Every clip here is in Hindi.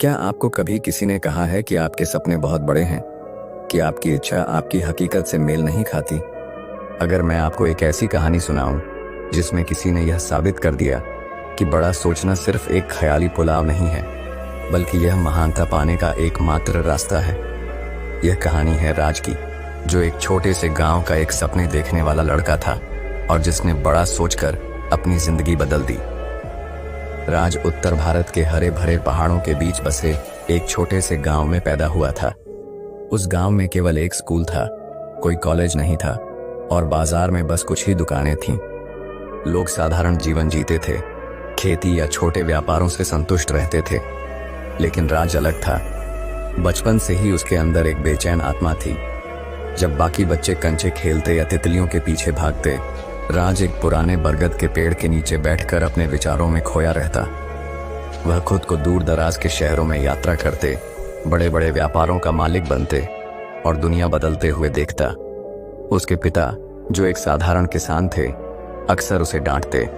क्या आपको कभी किसी ने कहा है कि आपके सपने बहुत बड़े हैं, कि आपकी इच्छा आपकी हकीकत से मेल नहीं खाती? अगर मैं आपको एक ऐसी कहानी सुनाऊं जिसमें किसी ने यह साबित कर दिया कि बड़ा सोचना सिर्फ एक ख्याली पुलाव नहीं है, बल्कि यह महानता पाने का एकमात्र रास्ता है। यह कहानी है राज की, जो एक छोटे से गांव का एक सपने देखने वाला लड़का था और जिसने बड़ा सोचकर अपनी जिंदगी बदल दी। राज उत्तर भारत के हरे भरे पहाड़ों के बीच बसे एक छोटे से गांव में पैदा हुआ था। उस गांव में केवल एक स्कूल था, कोई कॉलेज नहीं था और बाजार में बस कुछ ही दुकानें थीं। लोग साधारण जीवन जीते थे, खेती या छोटे व्यापारों से संतुष्ट रहते थे। लेकिन राज अलग था। बचपन से ही उसके अंदर एक बेचैन आत्मा थी। जब बाकी बच्चे कंचे खेलते या तितलियों के पीछे भागते, राज एक पुराने बरगद के पेड़ के नीचे बैठकर अपने विचारों में खोया रहता। वह खुद को दूर दराज के शहरों में यात्रा करते, बड़े बड़े व्यापारों का मालिक बनते और दुनिया बदलते हुए देखता। उसके पिता, जो एक साधारण किसान थे, अक्सर उसे डांटते,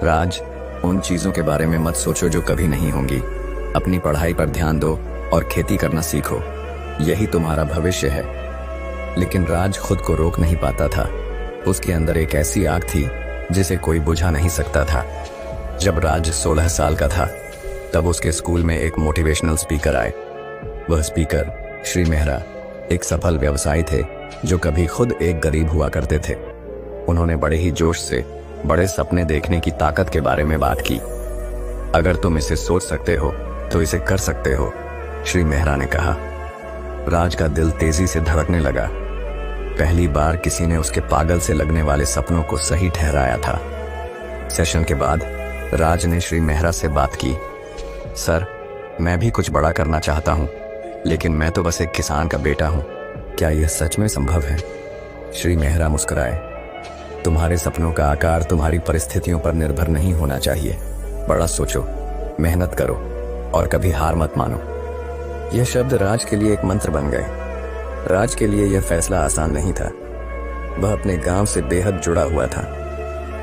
राज, उन चीजों के बारे में मत सोचो जो कभी नहीं होंगी। अपनी पढ़ाई पर ध्यान दो और खेती करना सीखो, यही तुम्हारा भविष्य है। लेकिन राज खुद को रोक नहीं पाता था। उसके अंदर एक ऐसी आग थी जिसे कोई बुझा नहीं सकता था। जब राज 16 साल का था, तब उसके स्कूल में एक मोटिवेशनल स्पीकर आए। वह स्पीकर श्री मेहरा एक सफल व्यवसायी थे जो कभी खुद एक गरीब हुआ करते थे। उन्होंने बड़े ही जोश से बड़े सपने देखने की ताकत के बारे में बात की। अगर तुम इसे सोच सकते हो तो इसे कर सकते हो, श्री मेहरा ने कहा। राज का दिल तेजी से धड़कने लगा। पहली बार किसी ने उसके पागल से लगने वाले सपनों को सही ठहराया था। सेशन के बाद राज ने श्री मेहरा से बात की। सर, मैं भी कुछ बड़ा करना चाहता हूँ, लेकिन मैं तो बस एक किसान का बेटा हूँ। क्या यह सच में संभव है? श्री मेहरा मुस्कुराए। तुम्हारे सपनों का आकार तुम्हारी परिस्थितियों पर निर्भर नहीं होना चाहिए। बड़ा सोचो, मेहनत करो और कभी हार मत मानो। यह शब्द राज के लिए एक मंत्र बन गए। राज के लिए यह फैसला आसान नहीं था। वह अपने गांव से बेहद जुड़ा हुआ था।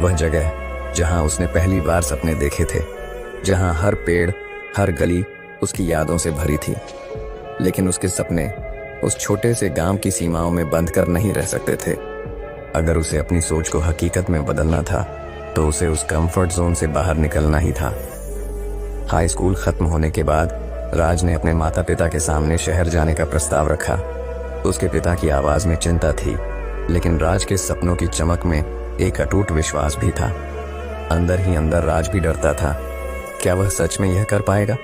वह जगह जहां उसने पहली बार सपने देखे थे, जहां हर पेड़, हर गली उसकी यादों से भरी थी। लेकिन उसके सपने उस छोटे से गांव की सीमाओं में बंद कर नहीं रह सकते थे। अगर उसे अपनी सोच को हकीकत में बदलना था, तो उसे उस कंफर्ट जोन से बाहर निकलना ही था। हाई स्कूल खत्म होने के बाद राज ने अपने माता पिता के सामने शहर जाने का प्रस्ताव रखा। उसके पिता की आवाज में चिंता थी, लेकिन राज के सपनों की चमक में एक अटूट विश्वास भी था। अंदर ही अंदर राज भी डरता था, क्या वह सच में यह कर पाएगा?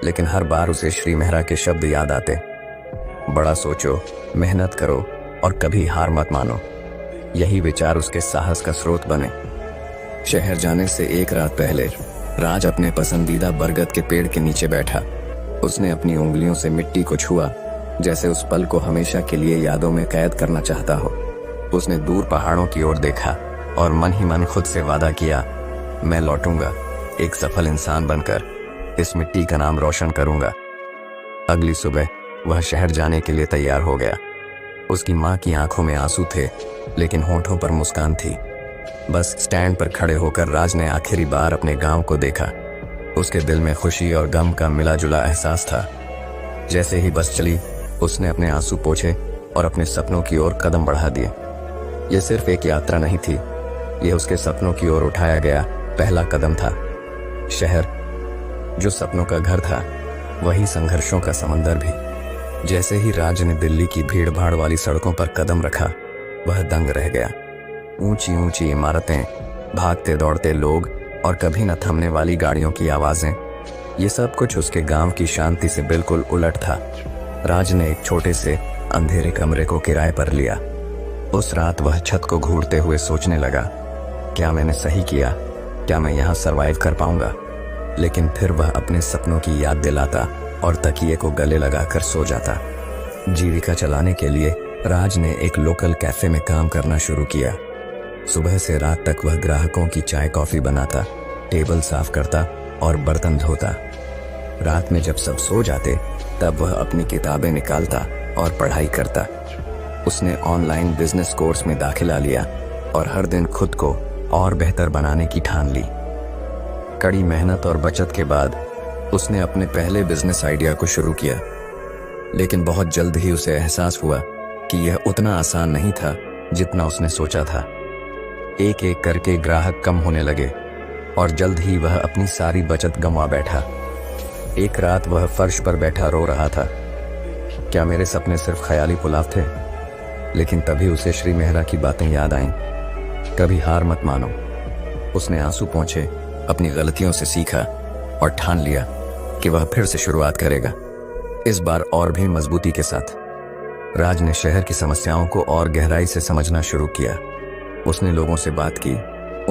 लेकिन हर बार उसे श्री मेहरा के शब्द याद आते, बड़ा सोचो, मेहनत करो और कभी हार मत मानो। यही विचार उसके साहस का स्रोत बने। शहर जाने से एक रात पहले राज अपने पसंदीदा बरगद के पेड़ के नीचे बैठा। उसने अपनी उंगलियों से मिट्टी को छुआ, जैसे उस पल को हमेशा के लिए यादों में कैद करना चाहता हो। उसने दूर पहाड़ों की ओर देखा और मन ही मन खुद से वादा किया, मैं लौटूंगा एक सफल इंसान बनकर, इस मिट्टी का नाम रोशन करूंगा। अगली सुबह वह शहर जाने के लिए तैयार हो गया। उसकी माँ की आंखों में आंसू थे, लेकिन होठों पर मुस्कान थी। बस स्टैंड पर खड़े होकर राज ने आखिरी बार अपने गांव को देखा। उसके दिल में खुशी और गम का मिला जुला एहसास था। जैसे ही बस चली, उसने अपने आंसू पोंछे और अपने सपनों की ओर कदम बढ़ा दिए। यह सिर्फ एक यात्रा नहीं थी, यह उसके सपनों की ओर उठाया गया पहला कदम था। शहर जो सपनों का घर था, वही संघर्षों का समंदर भी। जैसे ही राज ने दिल्ली की भीड़ भाड़ वाली सड़कों पर कदम रखा, वह दंग रह गया। ऊंची ऊंची इमारतें, भागते दौड़ते लोग और कभी न थमने वाली गाड़ियों की आवाजें, ये सब कुछ उसके गांव की शांति से बिल्कुल उलट था। राज ने एक छोटे से अंधेरे कमरे को किराए पर लिया। उस रात वह छत को घूरते हुए सोचने लगा, क्या मैंने सही किया? क्या मैं यहाँ सरवाइव कर पाऊंगा? लेकिन फिर वह अपने सपनों की याद दिलाता और तकिए को गले लगाकर सो जाता। जीविका चलाने के लिए राज ने एक लोकल कैफे में काम करना शुरू किया। सुबह से रात तक वह ग्राहकों की चाय कॉफी बनाता, टेबल साफ करता और बर्तन धोता। रात में जब सब सो जाते, तब वह अपनी किताबें निकालता और पढ़ाई करता। उसने ऑनलाइन बिजनेस कोर्स में दाखिला लिया और हर दिन खुद को और बेहतर बनाने की ठान ली। कड़ी मेहनत और बचत के बाद उसने अपने पहले बिजनेस आइडिया को शुरू किया, लेकिन बहुत जल्द ही उसे एहसास हुआ कि यह उतना आसान नहीं था जितना उसने सोचा था। एक एक करके ग्राहक कम होने लगे और जल्द ही वह अपनी सारी बचत गंवा बैठा। एक रात वह फर्श पर बैठा रो रहा था। क्या मेरे सपने सिर्फ ख्याली पुलाव थे? लेकिन तभी उसे श्री मेहरा की बातें याद आईं। कभी हार मत मानो। उसने आंसू पोंछे, अपनी गलतियों से सीखा और ठान लिया कि वह फिर से शुरुआत करेगा, इस बार और भी मजबूती के साथ। राज ने शहर की समस्याओं को और गहराई से समझना शुरू किया। उसने लोगों से बात की,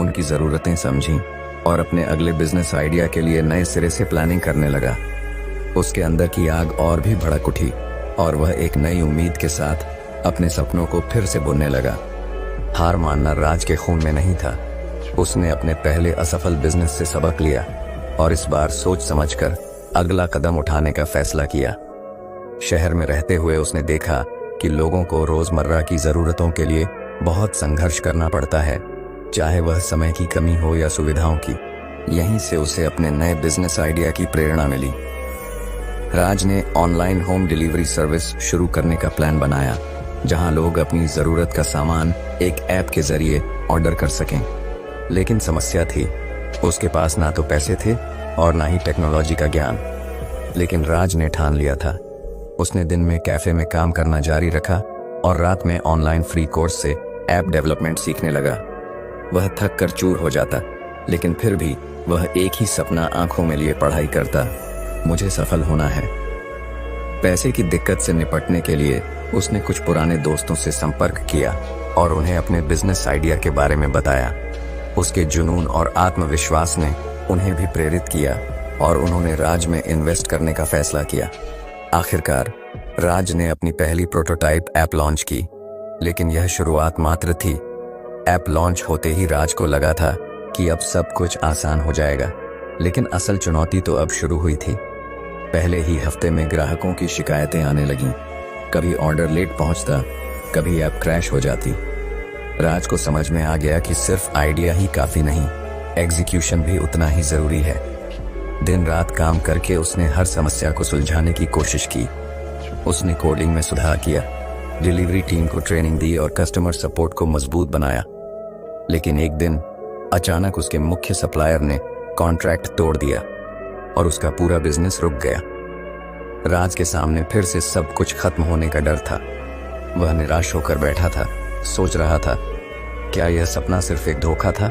उनकी जरूरतें समझी और अपने अगले बिजनेस आइडिया के लिए नए सिरे से प्लानिंग करने लगा। उसके अंदर की आग और भी भड़क उठी और वह एक नई उम्मीद के साथ अपने सपनों को फिर से बुनने लगा। हार मानना राज के खून में नहीं था। उसने अपने पहले असफल बिजनेस से सबक लिया और इस बार सोच समझकर अगला कदम उठाने का फैसला किया। शहर में रहते हुए उसने देखा कि लोगों को रोजमर्रा की जरूरतों के लिए बहुत संघर्ष करना पड़ता है, चाहे वह समय की कमी हो या सुविधाओं की। यहीं से उसे अपने नए बिजनेस आइडिया की प्रेरणा मिली। राज ने ऑनलाइन होम डिलीवरी सर्विस शुरू करने का प्लान बनाया, जहां लोग अपनी जरूरत का सामान एक ऐप के जरिए ऑर्डर कर सकें। लेकिन समस्या थी, उसके पास ना तो पैसे थे और ना ही टेक्नोलॉजी का ज्ञान। लेकिन राज ने ठान लिया था। उसने दिन में कैफे में काम करना जारी रखा और रात में ऑनलाइन फ्री कोर्स से ऐप डेवलपमेंट सीखने लगा। वह थक कर चूर हो जाता, लेकिन फिर भी वह एक ही सपना आंखों में लिए पढ़ाई करता, मुझे सफल होना है। पैसे की दिक्कत से निपटने के लिए उसने कुछ पुराने दोस्तों से संपर्क किया और उन्हें अपने बिजनेस आइडिया के बारे में बताया। उसके जुनून और आत्मविश्वास ने उन्हें भी प्रेरित किया और उन्होंने राज में इन्वेस्ट करने का फैसला किया। आखिरकार राज ने अपनी पहली प्रोटोटाइप ऐप लॉन्च की, लेकिन यह शुरुआत मात्र थी। ऐप लॉन्च होते ही राज को लगा था कि अब सब कुछ आसान हो जाएगा, लेकिन असल चुनौती तो अब शुरू हुई थी। पहले ही हफ्ते में ग्राहकों की शिकायतें आने लगीं। कभी ऑर्डर लेट पहुंचता, कभी ऐप क्रैश हो जाती। राज को समझ में आ गया कि सिर्फ आइडिया ही काफी नहीं, एग्जीक्यूशन भी उतना ही जरूरी है। दिन रात काम करके उसने हर समस्या को सुलझाने की कोशिश की। उसने कोडिंग में सुधार किया, डिलीवरी टीम को ट्रेनिंग दी और कस्टमर सपोर्ट को मजबूत बनाया। लेकिन एक दिन अचानक उसके मुख्य सप्लायर ने कॉन्ट्रैक्ट तोड़ दिया और उसका पूरा बिजनेस रुक गया। राज के सामने फिर से सब कुछ खत्म होने का डर था। वह निराश होकर बैठा था, सोच रहा था, क्या यह सपना सिर्फ एक धोखा था?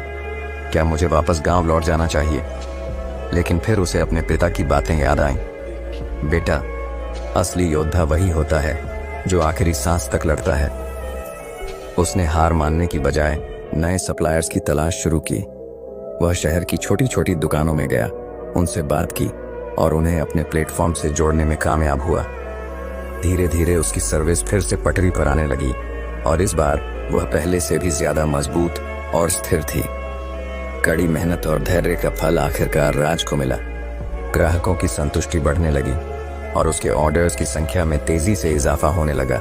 क्या मुझे वापस गांव लौट जाना चाहिए? लेकिन फिर उसे अपने पिता की बातें याद आईं। बेटा, असली योद्धा वही होता है जो आखिरी सांस तक लड़ता है। उसने हार मानने की बजाय नए सप्लायर्स की तलाश शुरू की। वह शहर की छोटी छोटी दुकानों में गया, उनसे बात की और उन्हें अपने प्लेटफॉर्म से जोड़ने में कामयाब हुआ। धीरे धीरे उसकी सर्विस फिर से पटरी पर आने लगी और इस बार वह पहले से भी ज्यादा मजबूत और स्थिर थी। कड़ी मेहनत और धैर्य का फल आखिरकार राज को मिला। ग्राहकों की संतुष्टि बढ़ने लगी और उसके ऑर्डर्स की संख्या में तेजी से इजाफा होने लगा।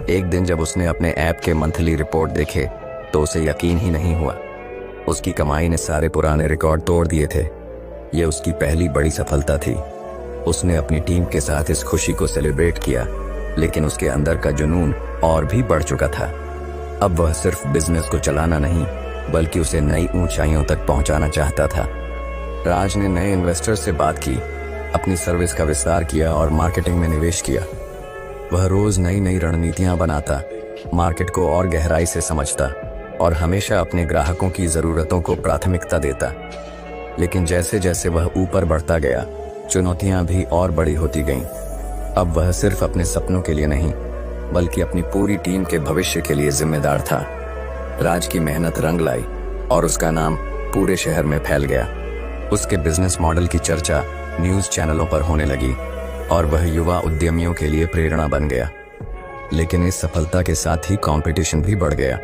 एक दिन जब उसने अपने ऐप के मंथली रिपोर्ट देखे तो उसे यकीन ही नहीं हुआ। उसकी कमाई ने सारे पुराने रिकॉर्ड तोड़ दिए थे। यह उसकी पहली बड़ी सफलता थी। उसने अपनी टीम के साथ इस खुशी को सेलिब्रेट किया, लेकिन उसके अंदर का जुनून और भी बढ़ चुका था। अब वह सिर्फ बिजनेस को चलाना नहीं, बल्कि उसे नई ऊंचाइयों तक पहुंचाना चाहता था। राज ने नए इन्वेस्टर्स से बात की, अपनी सर्विस का विस्तार किया और मार्केटिंग में निवेश किया। वह रोज नई नई रणनीतियां बनाता, मार्केट को और गहराई से समझता और हमेशा अपने ग्राहकों की जरूरतों को प्राथमिकता देता। लेकिन जैसे जैसे वह ऊपर बढ़ता गया, चुनौतियां भी और बड़ी होती गईं। अब वह सिर्फ अपने सपनों के लिए नहीं, बल्कि अपनी पूरी टीम के भविष्य के लिए जिम्मेदार था। राज की मेहनत रंग लाई और उसका नाम पूरे शहर में फैल गया। उसके बिजनेस मॉडल की चर्चा न्यूज चैनलों पर होने लगी और वह युवा उद्यमियों के लिए प्रेरणा बन गया। लेकिन इस सफलता के साथ ही कंपटीशन भी बढ़ गया।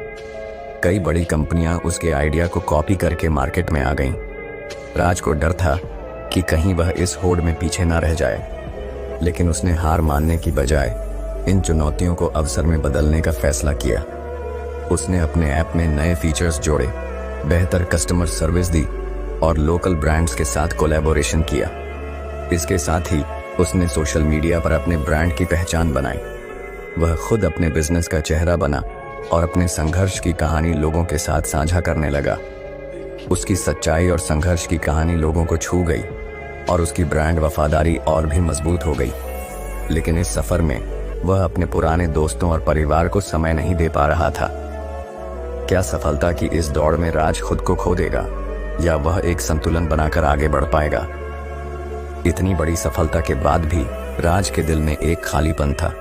कई बड़ी कंपनियां उसके आइडिया को कॉपी करके मार्केट में आ गईं। राज को डर था कि कहीं वह इस होड़ में पीछे ना रह जाए, लेकिन उसने हार मानने की बजाय इन चुनौतियों को अवसर में बदलने का फैसला किया। उसने अपने ऐप में नए फीचर्स जोड़े, बेहतर कस्टमर सर्विस दी और लोकल ब्रांड्स के साथ कोलैबोरेशन किया। इसके साथ ही उसने सोशल मीडिया पर अपने ब्रांड की पहचान बनाई। वह खुद अपने बिजनेस का चेहरा बना और अपने संघर्ष की कहानी लोगों के साथ साझा करने लगा। उसकी सच्चाई और संघर्ष की कहानी लोगों को छू गई और उसकी ब्रांड वफादारी और भी मजबूत हो गई। लेकिन इस सफर में वह अपने पुराने दोस्तों और परिवार को समय नहीं दे पा रहा था। क्या सफलता की इस दौड़ में राज खुद को खो देगा या वह एक संतुलन बनाकर आगे बढ़ पाएगा? इतनी बड़ी सफलता के बाद भी राज के दिल में एक खालीपन था।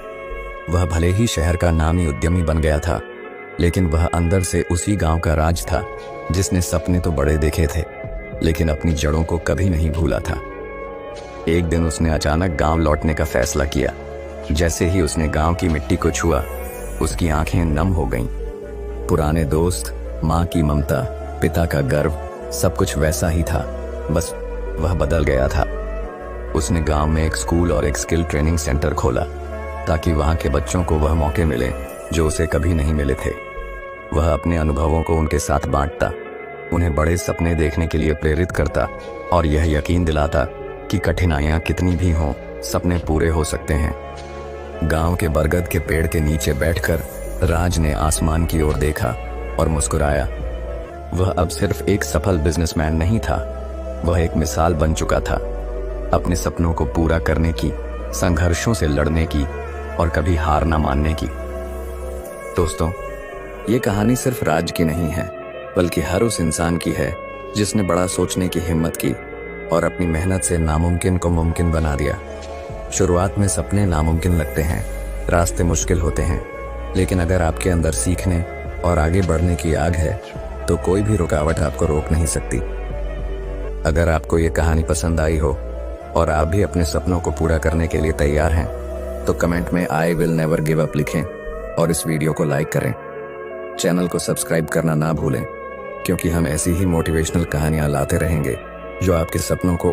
वह भले ही शहर का नामी उद्यमी बन गया था, लेकिन वह अंदर से उसी गांव का राज था जिसने सपने तो बड़े देखे थे, लेकिन अपनी जड़ों को कभी नहीं भूला था। एक दिन उसने अचानक गांव लौटने का फैसला किया। जैसे ही उसने गांव की मिट्टी को छुआ, उसकी आंखें नम हो गईं। पुराने दोस्त, माँ की ममता, पिता का गर्व, सब कुछ वैसा ही था, बस वह बदल गया था। उसने गांव में एक स्कूल और एक स्किल ट्रेनिंग सेंटर खोला ताकि वहां के बच्चों को वह मौके मिले जो उसे कभी नहीं मिले थे। वह अपने अनुभवों को उनके साथ बांटता, उन्हें बड़े सपने देखने के लिए प्रेरित करता और यह यकीन दिलाता कि कठिनाइयां कितनी भी हों, सपने पूरे हो सकते हैं। गांव के बरगद के पेड़ के नीचे बैठकर राज ने आसमान की ओर देखा और मुस्कुराया। वह अब सिर्फ एक सफल बिजनेसमैन नहीं था, वह एक मिसाल बन चुका था, अपने सपनों को पूरा करने की, संघर्षों से लड़ने की और कभी हार न मानने की। दोस्तों, ये कहानी सिर्फ राज की नहीं है, बल्कि हर उस इंसान की है जिसने बड़ा सोचने की हिम्मत की और अपनी मेहनत से नामुमकिन को मुमकिन बना दिया। शुरुआत में सपने नामुमकिन लगते हैं, रास्ते मुश्किल होते हैं, लेकिन अगर आपके अंदर सीखने और आगे बढ़ने की आग है तो कोई भी रुकावट आपको रोक नहीं सकती। अगर आपको ये कहानी पसंद आई हो और आप भी अपने सपनों को पूरा करने के लिए तैयार हैं, तो कमेंट में I will never give up लिखें और इस वीडियो को लाइक करें। चैनल को सब्सक्राइब करना ना भूलें, क्योंकि हम ऐसी ही मोटिवेशनल कहानियां लाते रहेंगे जो आपके सपनों को